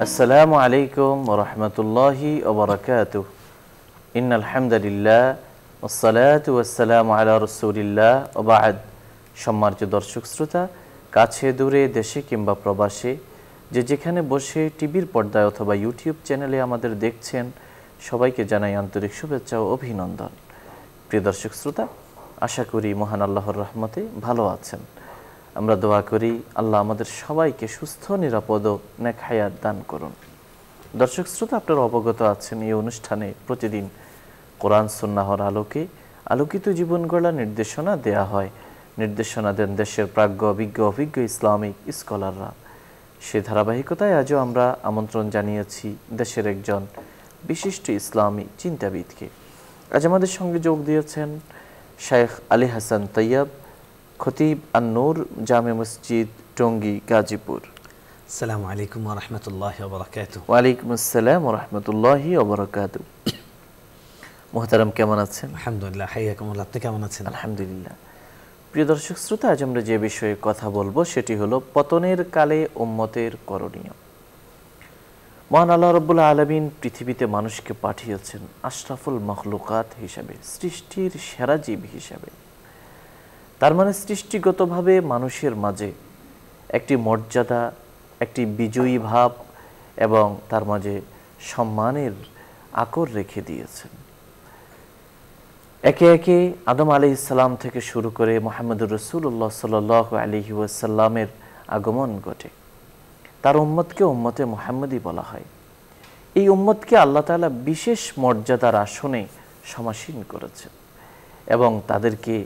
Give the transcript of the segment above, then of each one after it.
আসসালামু আলাইকুম ওয়া রাহমাতুল্লাহি ওয়া বারাকাতুহু। ইন্নাল হামদুলিল্লাহ ওয়াসসালাতু ওয়াসসালামু আলা রাসূলিল্লাহ ওয়া বা'দ। সম্মানিত দর্শক শ্রোতা, কাছে দূরে, দেশে কিংবা প্রবাসে, যেখানে বসে টিভির পর্দায় অথবা ইউটিউব চ্যানেলে আমাদের দেখছেন, সবাইকে জানাই আন্তরিক শুভেচ্ছা ও অভিনন্দন। প্রিয় দর্শক শ্রোতা, আশা করি মহান আল্লাহর রহমতে ভালো আছেন। আমরা দোয়া করি আল্লাহ আমাদের সবাইকে সুস্থ, নিরাপদ ও নেক হায়াত দান করুন। দর্শক শ্রোতা, আপনারা অবগত আছেন এই অনুষ্ঠানে প্রতিদিন কোরআন সুন্নাহর আলোকে আলোকিত জীবন গড়ার নির্দেশনা দেয়া হয়। নির্দেশনা দেন দেশের প্রাজ্ঞ অভিজ্ঞ ইসলামিক স্কলাররা। সে ধারাবাহিকতায় আজও আমরা আমন্ত্রণ জানিয়েছি দেশের একজন বিশিষ্ট ইসলামী চিন্তাবিদকে। আজ আমাদের সঙ্গে যোগ দিয়েছেন শেখ আলী হাসান তৈয়ব, খতিব আন-নূর জামে মসজিদ, টঙ্গী, গাজীপুর। আসসালামু আলাইকুম ওয়া রাহমাতুল্লাহি ওয়া বারাকাতুহু। ওয়া আলাইকুম আসসালাম ওয়া রাহমাতুল্লাহি ওয়া বারাকাতুহু। মুহতারাম, কেমন আছেন? আলহামদুলিল্লাহ, হাইয়াকুমুল্লাহ। আপনি কেমন আছেন? আলহামদুলিল্লাহ। প্রিয় দর্শক শ্রোতা, আজ আমরা যে বিষয়ে কথা বলবো সেটি হলো পতনের কালে উম্মতের করণীয়। মহান আল্লাহ রাব্বুল আলামিন পৃথিবীতে মানুষকে পাঠিয়েছেন আশরাফুল মখলুকাত হিসাবে, সৃষ্টির সেরা জীব হিসাবে। তার মানে সৃষ্টিগতভাবে মানুষের মাঝে একটি মর্যাদা, একটি বিজয়ী ভাব এবং তার মাঝে সম্মানের আকর রেখে দিয়েছেন। একে একে আদম আলাইহিস সালাম থেকে শুরু করে মুহাম্মদুর রাসূলুল্লাহ সাল্লাল্লাহু আলাইহি ওয়াসাল্লামের আগমন ঘটে। তার উম্মতকে উম্মতে মুহাম্মদী বলা হয়। এই উম্মতকে আল্লাহ তাআলা বিশেষ মর্যাদার আসনে সমাসীন করেছেন এবং তাদেরকে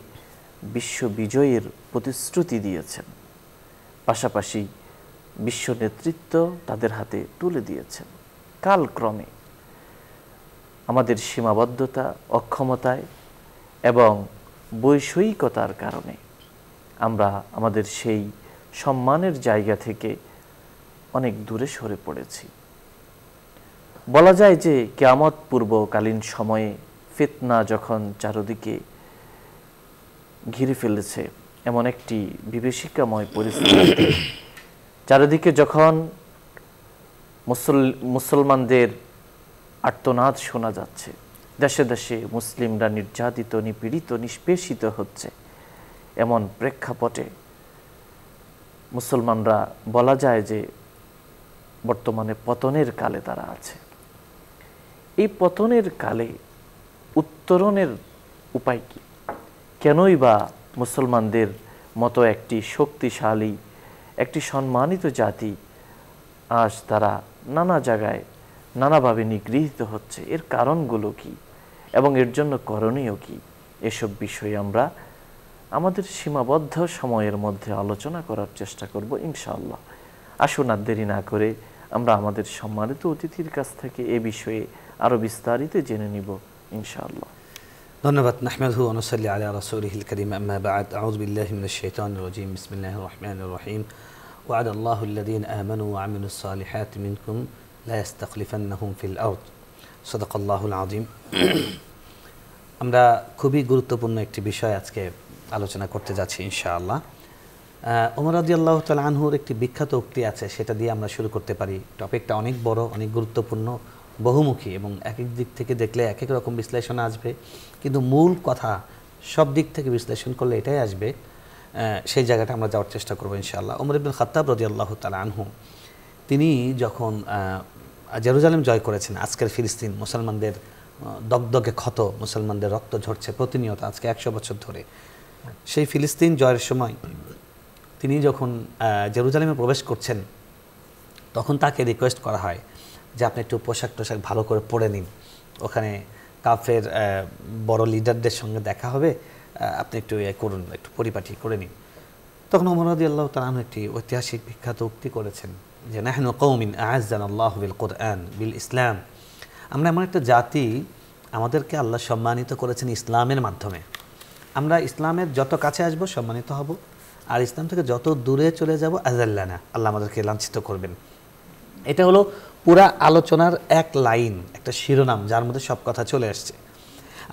বিশ্ব বিজয়ের প্রতিশ্রুতি দিয়েছেন। পাশাপাশি বিশ্ব নেতৃত্ব তাদের হাতে তুলে দিয়েছেন। কালক্রমে আমাদের সীমাবদ্ধতা, অক্ষমতায় এবং বৈষয়িকতার কারণে আমরা আমাদের সেই সম্মানের জায়গা থেকে অনেক দূরে সরে পড়েছি। বলা যায় যে কিয়ামত পূর্বকালীন সময়ে ফিতনা যখন চারদিকে ঘিরে ফেলেছে, এমন একটি বিভীষিকাময় পরিস্থিতি, চারিদিকে যখন মুসলমানদের আর্তনাদ শোনা যাচ্ছে, দেশে দেশে মুসলিমরা নির্যাতিত, নিপীড়িত, নিষ্পেষিত হচ্ছে, এমন প্রেক্ষাপটে মুসলমানরা বলা যায় যে বর্তমানে পতনের কালে তারা আছে। এই পতনের কালে উত্তরণের উপায় কি? কেনই বা মুসলমানদের মতো একটি শক্তিশালী, একটি সম্মানিত জাতি আজ তারা নানা জায়গায় নানাভাবে নিগৃহীত হচ্ছে? এর কারণগুলো কি এবং এর জন্য করণীয় কি? এসব বিষয়ে আমরা আমাদের সীমাবদ্ধ সময়ের মধ্যে আলোচনা করার চেষ্টা করব ইনশাআল্লাহ। আসুন আর দেরি না করে আমরা আমাদের সম্মানিত অতিথির কাছ থেকে এ বিষয়ে আরো বিস্তারিত জেনে নিব ইনশাআল্লাহ। ধন্যবাদ। নাহমাদুহু ওয়া নুসাল্লি আলা রাসূলিহিল কারীম, আম্মা বা'দ। আউযু বিল্লাহি মিনাশ শাইতানির রাজীম। বিসমিল্লাহির রাহমানির রাহিম। ওয়া'আদা আল্লাহু আল্লাযীনা আমানু ওয়া আমিলুস সালিহাতি মিনকুম লা ইস্তাখলিফান্নাহুম ফিল আরদ। সাদাকাল্লাহুল আযীম। আমরা খুবই গুরুত্বপূর্ণ একটি বিষয় আজকে আলোচনা করতে যাচ্ছি ইনশাআল্লাহ। ওমর রাদিয়াল্লাহু তাআলা আনহুর একটি বিখ্যাত উক্তি আছে, সেটা দিয়ে আমরা শুরু করতে পারি। টপিকটা অনেক বড়, অনেক গুরুত্বপূর্ণ, বহুমুখী এবং এক এক দিক থেকে দেখলে এক এক রকম বিশ্লেষণ আসবে, কিন্তু মূল কথা সব দিক থেকে বিশ্লেষণ করলে এটাই আসবে। সেই জায়গাটা আমরা যাওয়ার চেষ্টা করবো ইনশাআল্লাহ। ওমর ইবনুল খাত্তাব রাদিয়াল্লাহু তাআলা আনহু, তিনি যখন জেরুজালেম জয় করেছেন, আজকের ফিলিস্তিন, মুসলমানদের দগদগে ক্ষত, মুসলমানদের রক্ত ঝরছে প্রতিনিয়ত আজকে 100 বছর ধরে। সেই ফিলিস্তিন জয়ের সময় তিনি যখন জেরুজালেমে প্রবেশ করছেন, তখন তাকে রিকোয়েস্ট করা হয় যে আপনি একটু পোশাক টোশাক ভালো করে পরে নিন, ওখানে কাফের বড় লিডারদের সঙ্গে দেখা হবে, আপনি একটু করুন, একটু পরিপাটি করে নিন। তখন ওমর রাদিয়াল্লাহু তাআলা আনহু একটি ঐতিহাসিক বিখ্যাত উক্তি করেছেন যে নাহনু কওমিন আ'আজ্জানাল্লাহু বিল কুরআন বিল ইসলাম। আমরা এমন একটা জাতি, আমাদেরকে আল্লাহ সম্মানিত করেছেন ইসলামের মাধ্যমে। আমরা ইসলামের যত কাছে আসব সম্মানিত হব, আর ইসলাম থেকে যত দূরে চলে যাব আযাল্লানা, আল্লাহ আমাদেরকে লাঞ্ছিত করবেন। এটা হলো পুরা আলোচনার এক লাইন, একটা শিরোনাম যার মধ্যে সব কথা চলে আসছে।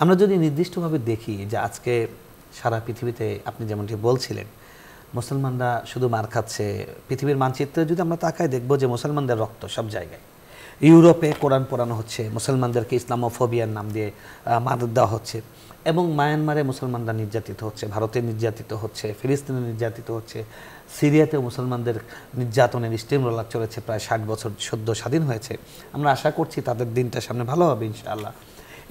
আমরা যদি নির্দিষ্টভাবে দেখি যে আজকে সারা পৃথিবীতে আপনি যেমনটি বলছিলেন মুসলমানরা শুধু মার খাচ্ছে। পৃথিবীর মানচিত্রে যদি আমরা তাকাই দেখব যে মুসলমানদের রক্ত সব জায়গায়। ইউরোপে কোরআন পড়ানো হচ্ছে, মুসলমানদেরকে ইসলামোফোবিয়ার নাম দিয়ে মার দেওয়া হচ্ছে, এবং মায়ানমারে মুসলমানরা নির্যাতিত হচ্ছে, ভারতে নির্যাতিত হচ্ছে, ফিলিস্তিনে নির্যাতিত হচ্ছে, সিরিয়াতেও মুসলমানদের নির্যাতনের স্টিম রোলার চলেছে। প্রায় 60 বছর সদ্য স্বাধীন হয়েছে। আমরা আশা করছি তাদের দিনটা সামনে ভালো হবে ইনশাআল্লাহ।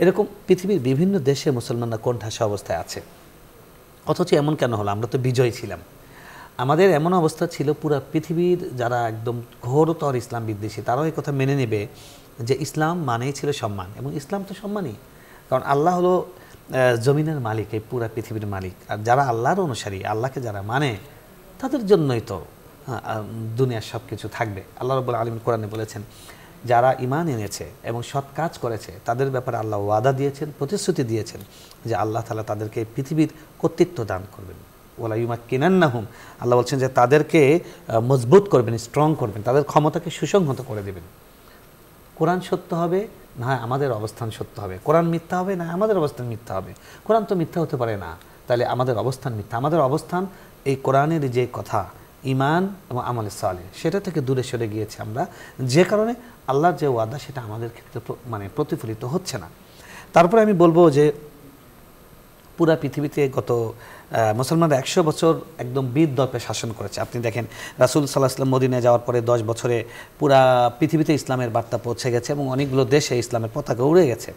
এরকম পৃথিবীর বিভিন্ন দেশে মুসলমানরা কোণঠাসা অবস্থায় আছে। অথচ এমন কেন হলো? আমরা তো বিজয়ী ছিলাম। আমাদের এমন অবস্থা ছিল, পুরো পৃথিবীর যারা একদম ঘোরতর ইসলাম বিদ্বেষী তারাও এই কথা মেনে নেবে যে ইসলাম মানেই ছিল সম্মান, এবং ইসলাম তো সম্মানই। কারণ আল্লাহ হলো জমিনের মালিক, এই পুরা পৃথিবীর মালিক। আর যারা আল্লাহর অনুসারী, আল্লাহকে যারা মানে, তাদের জন্যই তো দুনিয়ার সব কিছু থাকবে। আল্লাহ রাব্বুল আলামিন কোরআনে বলেছেন, যারা ঈমান এনেছে এবং সৎ কাজ করেছে তাদের ব্যাপারে আল্লাহ ওয়াদা দিয়েছেন, প্রতিশ্রুতি দিয়েছেন যে আল্লাহ তাআলা তাদেরকে পৃথিবীর কর্তৃত্ব দান করবেন। ওয়ালা ইউমাক্কিনান্নাহুম, আল্লাহ বলছেন যে তাদেরকে মজবুত করবেন, স্ট্রং করবেন, তাদের ক্ষমতাকে সুসংহত করে দেবেন। কোরআন সত্য হবে না আমাদের অবস্থান সত্য হবে, কোরআন মিথ্যা হবে না আমাদের অবস্থান মিথ্যা হবে। কোরআন তো মিথ্যা হতে পারে না, তাহলে আমাদের অবস্থান মিথ্যা। আমাদের অবস্থান এই কোরআনের যে কথা, ঈমান এবং আমলে সালেহ, সেটা থেকে দূরে সরে গিয়েছে আমরা, যে কারণে আল্লাহর যে ওয়াদা সেটা আমাদের ক্ষেত্রে মানে প্রতিফলিত হচ্ছে না। তারপরে আমি বলবো যে পুরা পৃথিবীতে গত মুসলমানরা 100 বছর একদম বীর দর্পে শাসন করেছে। আপনি দেখেন রাসূল সাল্লাল্লাহু আলাইহি ওয়াসাল্লাম মদিনায় যাওয়ার পরে 10 বছরে পুরা পৃথিবীতে ইসলামের বার্তা পৌঁছে গেছে এবং অনেকগুলো দেশে ইসলামের পতাকা উড়ে গেছে।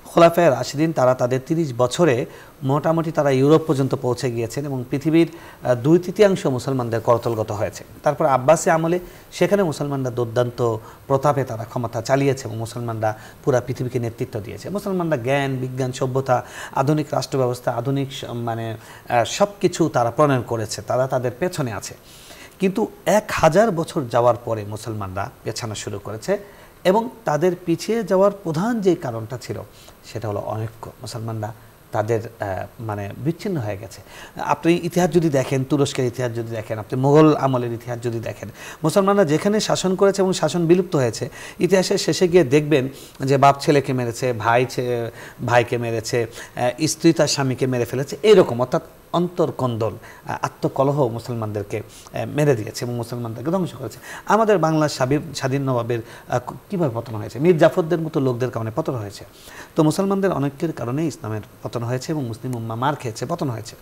খোলাফায়ে রাশিদিন তারা তাদের 30 বছরে মোটামুটি তারা ইউরোপ পর্যন্ত পৌঁছে গিয়েছেন এবং পৃথিবীর 2/3 মুসলমানদের করতলগত হয়েছে। তারপর আব্বাসী আমলে সেখানে মুসলমানরা দুর্দান্ত প্রতাপে তারা ক্ষমতা চালিয়েছে এবং মুসলমানরা পুরা পৃথিবীকে নেতৃত্ব দিয়েছে। মুসলমানরা জ্ঞান, বিজ্ঞান, সভ্যতা, আধুনিক রাষ্ট্র ব্যবস্থা, আধুনিক মানে সব কিছু তারা প্রণয়ন করেছে, তারা তাদের পেছনে আছে। কিন্তু 1000 বছর যাওয়ার পরে মুসলমানরা পেছানো শুরু করেছে এবং তাদের পিছিয়ে যাওয়ার প্রধান যে কারণটা ছিল সেটা হলো অনৈক্য। মুসলমানরা তাদের মানে বিচ্ছিন্ন হয়ে গেছে। আপনি ইতিহাস যদি দেখেন, তুরস্কের ইতিহাস যদি দেখেন, আপনি মোগল আমলের ইতিহাস যদি দেখেন, মুসলমানরা যেখানে শাসন করেছে এবং শাসন বিলুপ্ত হয়েছে, ইতিহাসের শেষে গিয়ে দেখবেন যে বাপ ছেলেকে মেরেছে, ভাইকে মেরেছে, স্ত্রী তার স্বামীকে মেরে ফেলেছে, এইরকম। অর্থাৎ অন্তর্কন্দল, আত্মকলহ মুসলমানদেরকে মেরে দিয়েছে এবং মুসলমানদেরকে ধ্বংস করেছে। আমাদের বাংলার স্বাধীন নবাবের কীভাবে পতন হয়েছে? মীর জাফরদের মতো লোকদের কারণে পতন হয়েছে। তো মুসলমানদের অনেকের কারণে ইসলামের পতন হয়েছে এবং মুসলিম উম্মাহ মার খেয়েছে, পতন হয়েছে।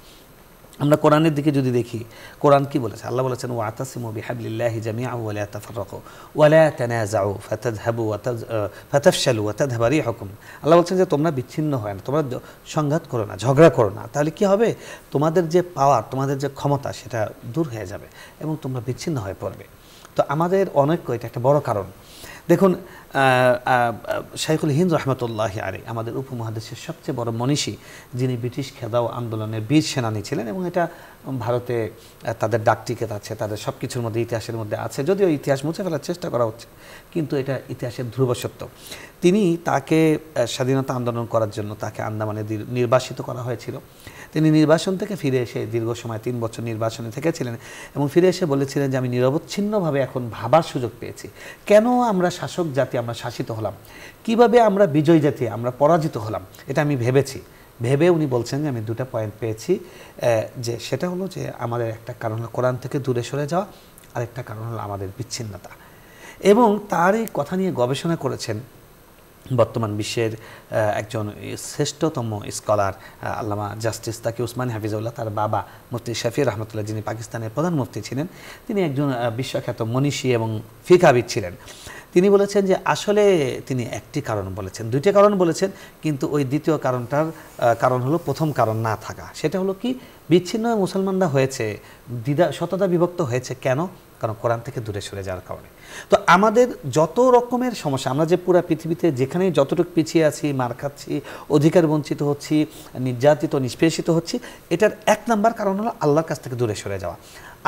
আমরা কোরআনের দিকে যদি দেখি, কোরআন কি বলেছে? আল্লাহ বলেছেন, ওয়াতাসিমু বিহাবলিল্লাহি জামিআন ওয়া লা তাফাররাকু ওয়া লা তানাযাউ ফাতাযহাবু ওয়া ফাতাফশালু ওয়া তাযহাবা রিহুকুম। আল্লাহ বলছেন যে তোমরা বিচ্ছিন্ন হয় না, তোমরা সংঘাত করো না, ঝগড়া করো না, তাহলে কি হবে? তোমাদের যে পাওয়ার, তোমাদের যে ক্ষমতা, সেটা দূর হয়ে যাবে এবং তোমরা বিচ্ছিন্ন হয়ে পড়বে। তো আমাদের অনৈক্য এটা একটা বড় কারণ। দেখুন, শাইখুল হিন্দ রহমতুল্লাহি আলাইহি আমাদের উপমহাদেশের সবচেয়ে বড় মনীষী, যিনি ব্রিটিশ খেদাও আন্দোলনের বীর সেনানী ছিলেন এবং এটা ভারতে তাদের ডাকটিকেট আছে, তাদের সব কিছুর মধ্যে, ইতিহাসের মধ্যে আছে। যদিও ইতিহাস মুছে ফেলার চেষ্টা করা হচ্ছে, কিন্তু এটা ইতিহাসের ধ্রুব সত্য। তাকে স্বাধীনতা আন্দোলন করার জন্য তাকে আন্দামানে নির্বাসিত করা হয়েছিল। তিনি নির্বাসন থেকে ফিরে এসে দীর্ঘ সময় 3 বছর নির্বাসনে থেকেছিলেন এবং ফিরে এসে বলেছিলেন যে আমি নিরবচ্ছিন্নভাবে এখন ভাবার সুযোগ পেয়েছি, কেন আমরা শাসক জাতি আমরা শাসিত হলাম, কিভাবে আমরা বিজয় জাতি আমরা পরাজিত হলাম, এটা আমি ভেবে উনি বলছেন যে আমি 2টা পয়েন্ট পেয়েছি, যে সেটা হলো যে আমাদের একটা কারণ হলো কোরআন থেকে দূরে সরে যাওয়া, আরেকটা কারণ হলো আমাদের বিচ্ছিন্নতা। এবং তার এই কথা নিয়ে গবেষণা করেছেন বর্তমান বিশ্বের একজন শ্রেষ্ঠতম স্কলার আল্লামা জাস্টিস তাকি উসমানী হাফিজাউল্লাহ, তার বাবা মুফতি শফি রহমতুল্লাহ, যিনি পাকিস্তানের প্রধান মুফতি ছিলেন। তিনি একজন বিশ্বখ্যাত মনীষী এবং ফিকহাবিদ ছিলেন। তিনি বলেছেন যে আসলে তিনি একটি কারণ বলেছেন, 2টি কারণ বলেছেন, কিন্তু ওই দ্বিতীয় কারণটার কারণ হলো প্রথম কারণ না থাকা। সেটা হলো কি, বিচ্ছিন্ন মুসলমানরা হয়েছে, শততা বিভক্ত হয়েছে কেন? কারণ কোরআন থেকে দূরে সরে যাওয়ার কারণে। তো আমাদের যত রকমের সমস্যা, আমরা যে পুরো পৃথিবীতে যেখানেই যতটুকু পিছিয়ে আছি, মার খাচ্ছি, অধিকার বঞ্চিত হচ্ছি, নির্যাতিত নিষ্পেষিত হচ্ছি, এটার 1 নাম্বার কারণ হলো আল্লাহর কাছ থেকে দূরে সরে যাওয়া।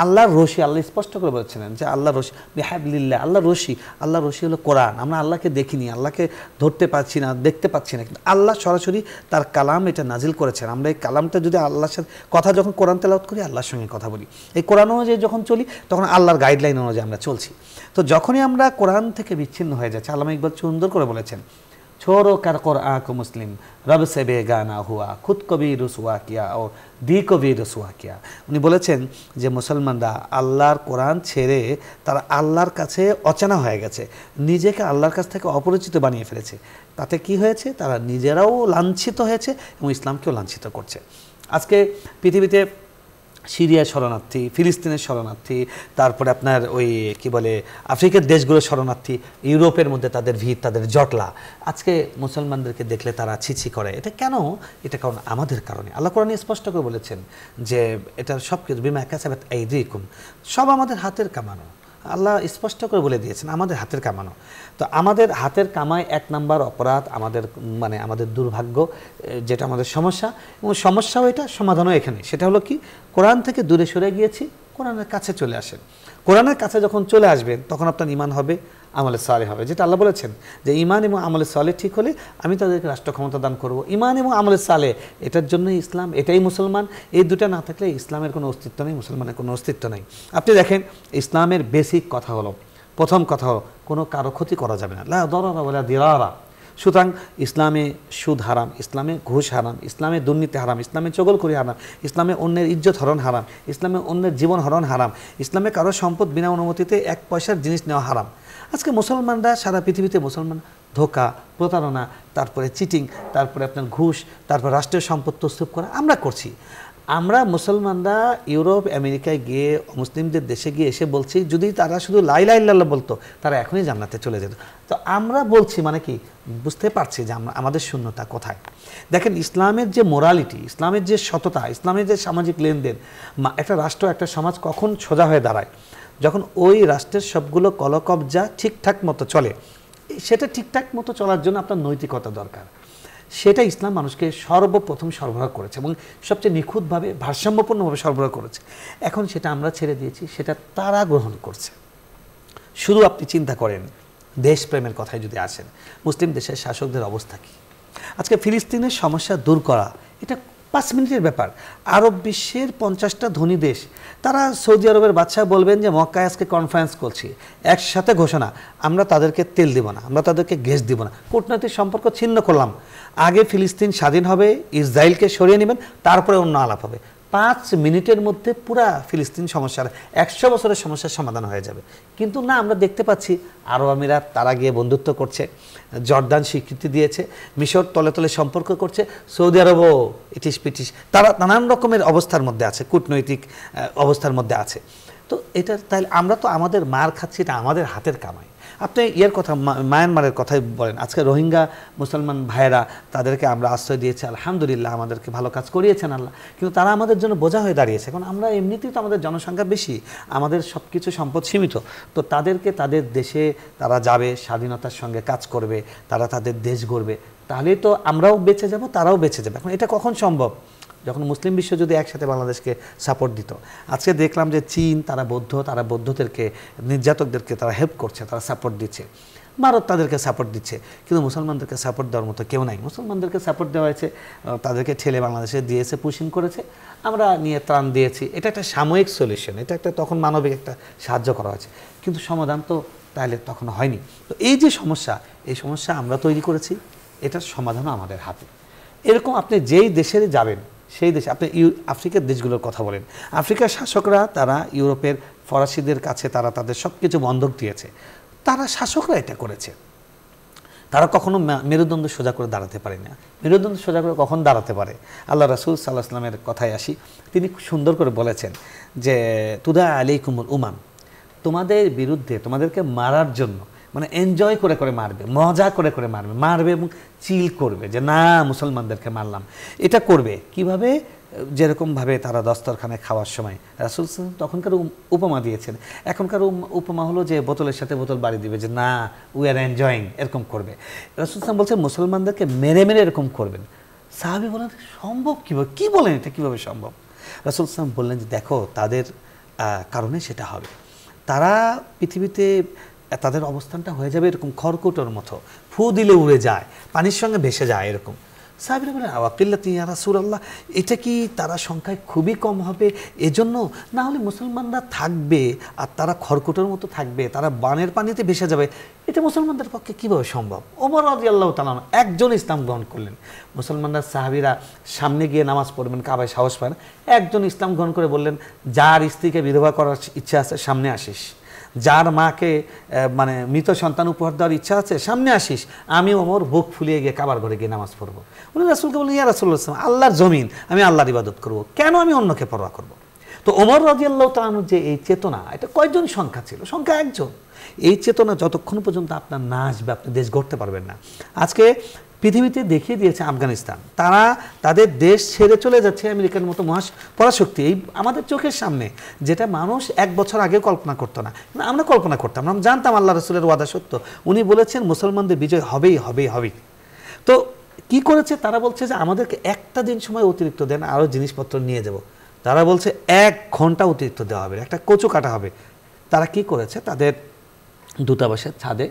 আল্লাহর রশি, আল্লাহ স্পষ্ট করে বলেছিলেন যে আল্লাহর রশি বিহাবলিল্লাহ, আল্লাহর রশি হলো কোরআন। আমরা আল্লাহকে দেখিনি, আল্লাহকে ধরতে পারছি না, দেখতে পাচ্ছি না, কিন্তু আল্লাহ সরাসরি তার কালাম এটা নাজিল করেছেন। আমরা এই কালামটা যদি আল্লাহর সাথে কথা যখন কোরআন তেলাওয়াত করি, আল্লাহর সঙ্গে কথা বলি, এই কোরআন অনুযায়ী যখন চলি, তখন আল্লাহর গাইডলাইন অনুযায়ী আমরা চলছি। তো যখনই আমরা কোরআন থেকে বিচ্ছিন্ন হয়ে যাচ্ছি, আল্লামা ইকবাল সুন্দর করে বলেছেন, छोड़ो कर कुरान को मुस्लिम रब से बेगाना हुआ खुद को भी रुसवा किया और दी को भी रुसवा किया। উনি বলেছেন যে মুসলমানরা আল্লাহর কোরআন ছেড়ে তারা আল্লাহর কাছে অচেনা হয়ে গেছে, নিজেকে আল্লাহর কাছ থেকে অপরিচিত বানিয়ে ফেলেছে। তাতে কি হয়েছে? তারা নিজেরাও লাঞ্ছিত হয়েছে এবং ইসলামকেও লাঞ্ছিত করছে। আজকে পৃথিবীতে সিরিয়ার শরণার্থী, ফিলিস্তিনের শরণার্থী, তারপরে আপনার ওই কি বলে আফ্রিকার দেশগুলোর শরণার্থী, ইউরোপের মধ্যে তাদের ভিড়, তাদের জটলা। আজকে মুসলমানদেরকে দেখলে তারা ছিছি করে। এটা কেন? এটা কারণ আমাদের কারণে। আল্লাহ কোরআনে স্পষ্ট করে বলেছেন যে এটার সব কিছু বিমা কাসাবাত আইদিকুম, সব আমাদের হাতের কামানো। আল্লাহ স্পষ্ট করে বলে দিয়েছেন আমাদের হাতের কামানো। তো আমাদের হাতের কামায় এক নাম্বার অপরাধ, আমাদের মানে আমাদের দুর্ভাগ্য, যেটা আমাদের সমস্যা, এবং সমস্যাও এটা, সমাধানও এখানে। সেটা হলো কি? কোরআন থেকে দূরে সরে গিয়েছি, কোরআনের কাছে চলে আসেন। কোরআনের কাছে যখন চলে আসবেন তখন আপনার ঈমান হবে, আমলে সালেহ হবে। যেটা আল্লাহ বলেছেন যে ঈমান এবং আমলে সালেহ ঠিক হলে আমি তাদেরকে রাষ্ট্র ক্ষমতা দান করব। ঈমান এবং আমলে সালেহ, এটার জন্য ইসলাম, এটাই মুসলমান। এই দুটা না থাকলে ইসলামের কোনো অস্তিত্ব নেই, মুসলমানের কোনো অস্তিত্ব নেই। আপনি দেখেন ইসলামের বেসিক কথা হলো, প্রথম কথা হলো কোনো কারো ক্ষতি করা যাবে না, লা দরারা ওয়ালা দিরারা। সুতরাং ইসলামে সুদ হারাম, ইসলামে ঘুষ হারাম, ইসলামে দুর্নীতি হারাম, ইসলামে চগলখড়ি হারাম, ইসলামে অন্যের ইজ্জত হরণ হারাম, ইসলামে অন্যের জীবন হরণ হারাম, ইসলামে কারো সম্পদ বিনা অনুমতিতে এক পয়সার জিনিস নেওয়া হারাম। আজকে মুসলমানরা সারা পৃথিবীতে মুসলমান ধোঁকা, প্রতারণা, তারপরে চিটিং, তারপরে আপনার ঘুষ, তারপর রাষ্ট্রীয় সম্পদ তসরুপ করা আমরা করছি। আমরা মুসলমানরা ইউরোপ আমেরিকায় গিয়ে, মুসলিমদের দেশে গিয়ে এসে বলছি যদি তারা শুধু লা ইলাহা ইল্লাল্লাহ বলতো তারা এখনই জান্নাতে চলে যেত। তো আমরা বলছি মানে কি? বুঝতে পারছি যে আমাদের শূন্যতা কোথায়। দেখেন ইসলামের যে মোরালিটি, ইসলামের যে সততা, ইসলামের যে সামাজিক লেনদেন, একটা রাষ্ট্র, একটা সমাজ কখন সোজা হয়ে দাঁড়ায়? যখন ওই রাষ্ট্রের সবগুলো কলকবজা ঠিকঠাক মতো চলে। সেটা ঠিকঠাক মতো চলার জন্য আপনার নৈতিকতা দরকার। সেটা ইসলাম মানুষকে সর্বপ্রথম সরবরাহ করেছে এবং সবচেয়ে নিখুঁতভাবে, ভারসাম্যপূর্ণভাবে সরবরাহ করেছে। এখন সেটা আমরা ছেড়ে দিয়েছি, সেটা তারা গ্রহণ করছে। শুধু আপনি চিন্তা করেন দেশপ্রেমের কথায় যদি আসেন, মুসলিম দেশের শাসকদের অবস্থা কী? আজকে ফিলিস্তিনের সমস্যা দূর করা এটা 5 মিনিটের ব্যাপার। আরব বিশ্বের 50টা ধনী দেশ, তারা সৌদি আরবের বাদশাহ বলবেন যে মক্কায় আজকে কনফারেন্স করছি, একসাথে ঘোষণা, আমরা তাদেরকে তেল দিব না, আমরা তাদেরকে গ্যাস দিব না, কূটনৈতিক সম্পর্ক ছিন্ন করলাম। আগে ফিলিস্তিন স্বাধীন হবে, ইসরায়েলকে সরিয়ে নেবেন, তারপরে অন্য আলাপ হবে। 5 মিনিটের মধ্যে পুরা ফিলিস্তিন সমস্যার 100 বছরের সমস্যার সমাধান হয়ে যাবে। কিন্তু না, আমরা দেখতে পাচ্ছি আরব আমিরাত তারা গিয়ে বন্ধুত্ব করছে, জর্দান স্বীকৃতি দিয়েছে, মিশর তলে তলে সম্পর্ক করছে, সৌদি আরবও ইটিস পিটিস, তারা নানান রকমের অবস্থার মধ্যে আছে, কূটনৈতিক অবস্থার মধ্যে আছে। তো এটা তাহলে আমরা তো আমাদের মার খাচ্ছি, এটা আমাদের হাতের কামাই। আপনি ইয়ের কথা, মায়ানমারের কথাই বলেন, আজকে রোহিঙ্গা মুসলমান ভাইয়েরা, তাদেরকে আমরা আশ্রয় দিয়েছি, আলহামদুলিল্লাহ, আমাদেরকে ভালো কাজ করিয়েছেন আল্লাহ। কিন্তু তারা আমাদের জন্য বোঝা হয়ে দাঁড়িয়েছে। এখন আমরা এমনিতেই তো আমাদের জনসংখ্যা বেশি, আমাদের সব কিছু সম্পদ সীমিত। তো তাদেরকে তাদের দেশে তারা যাবে, স্বাধীনতার সঙ্গে কাজ করবে, তারা তাদের দেশ গড়বে, তাহলে তো আমরাও বেঁচে যাব, তারাও বেঁচে যাবে। এখন এটা কখন সম্ভব? যখন মুসলিম বিশ্ব যদি একসাথে বাংলাদেশকে সাপোর্ট দিত। আজকে দেখলাম যে চীন, তারা বৌদ্ধদেরকে, নির্যাতকদেরকে তারা হেল্প করছে, তারা সাপোর্ট দিচ্ছে। ভারত তাদেরকে সাপোর্ট দিচ্ছে, কিন্তু মুসলমানদেরকে সাপোর্ট দেওয়ার মতো কেউ নাই। মুসলমানদেরকে সাপোর্ট দেওয়া হয়েছে, তাদেরকে ঠেলে বাংলাদেশে দিয়েছে, পুশিং করেছে, আমরা নিয়ে ত্রাণ দিয়েছি। এটা একটা সাময়িক সলিউশন, এটা একটা তখন মানবিক একটা সাহায্য করা হয়েছে, কিন্তু সমাধান তো তাহলে তখন হয়নি। তো এই যে সমস্যা, এই সমস্যা আমরা তৈরি করেছি, এটার সমাধানও আমাদের হাতে। এরকম আপনি যেই দেশে যাবেন, সেই দেশে আপনি আফ্রিকার দেশগুলোর কথা বলেন, আফ্রিকার শাসকরা তারা ইউরোপের ফরাসিদের কাছে তারা তাদের সব কিছু বন্ধক দিয়েছে, তারা শাসকরা এটা করেছে। তারা কখনো মেরুদণ্ড সোজা করে দাঁড়াতে পারে না। মেরুদণ্ড সোজা করে কখন দাঁড়াতে পারে? আল্লাহ রাসূল সাল্লাল্লাহু আলাইহি ওয়াসাল্লামের কথায় আসি, তিনি সুন্দর করে বলেছেন যে তুদা আলাইকুমুল উমাম, তোমাদের বিরুদ্ধে, তোমাদেরকে মারার জন্য, মানে এনজয় করে করে মারবে, মজা করে করে মারবে এবং চিল করবে যে না মুসলমানদেরকে মারলাম। এটা করবে কিভাবে? যেরকমভাবে তারা দস্তরখানে খাওয়ার সময়, রাসূল তখনকার উপমা দিয়েছেন। এখনকার উপমা হলো যে বোতলের সাথে বোতল বাড়ি দিবে, যে না উই আর এনজয়িং, এরকম করবে। রাসূল বলছেন মুসলমানদেরকে মেরে মেরে এরকম করবেন। সাহাবী বলেন সম্ভব কীভাবে? কী বলেন এটা কীভাবে সম্ভব? রাসূল বললেন যে দেখো তাদের কারণে সেটা হবে। তারা পৃথিবীতে তাদের অবস্থানটা হয়ে যাবে এরকম খড়কুটোর মতো, ফু দিলে উড়ে যায়, পানির সঙ্গে ভেসে যায় এরকম। সাহাবীরা বলেন আওয়াকিল্লাতি ইয়া রাসূলুল্লাহ, এটা কি তারা সংখ্যায় খুবই কম হবে এজন্য? না হলে মুসলমানরা থাকবে আর তারা খড়কুটোর মতো থাকবে, তারা বানের পানিতে ভেসে যাবে, এটা মুসলমানদের পক্ষে কীভাবে সম্ভব? ওমর রাদিয়াল্লাহু তাআলা একজন ইসলাম গ্রহণ করলেন। মুসলমানরা সাহাবীরা সামনে গিয়ে নামাজ পড়বেন, কাবায় সাহস পায় না, একজন ইসলাম গ্রহণ করে বললেন, যার স্ত্রীকে বিধবা করার ইচ্ছা আছে সামনে আসিস, যার মাকে মানে মৃত সন্তান উপহার দেওয়ার ইচ্ছা আছে সামনে আসিস, আমি ওমর বুক ফুলিয়ে গিয়ে কাবার ঘরে গিয়ে নামাজ পড়বো। উনি রাসূলকে বললেন, ইয়া রাসূলুল্লাহ, আল্লাহর জমিন, আমি আল্লাহর ইবাদত করব, কেন আমি অন্যকে পরোয়া করব? তো ওমর রাদিয়াল্লাহু তাআলা আনহু যে এই চেতনা, এটা কয়জন সংখ্যা ছিল? সংখ্যা একজন। এই চেতনা যতক্ষণ পর্যন্ত আপনার না আসবে আপনি দেশ গড়তে পারবেন না। আজকে পৃথিবীতে দেখিয়ে দিয়েছে আফগানিস্তান, তারা তাদের দেশ ছেড়ে চলে যাচ্ছে আমেরিকার মতো পরাশক্তি, এই আমাদের চোখের সামনে, যেটা মানুষ 1 বছর আগে কল্পনা করতো না। আমরা কল্পনা করতাম, আমরা জানতাম আল্লাহ রাসূলের ওয়াদা সত্য, উনি বলেছেন মুসলমানদের বিজয় হবেই হবেই হবেই। তো কি করেছে তারা? বলছে যে আমাদেরকে একটা দিন সময় অতিরিক্ত দেন, আরও জিনিসপত্র নিয়ে যাব। তারা বলছে 1 ঘন্টা অতিরিক্ত দেওয়া হবে, একটা কচু কাটা হবে। তারা কি করেছে? তাদের দূতাবাসের ছাদে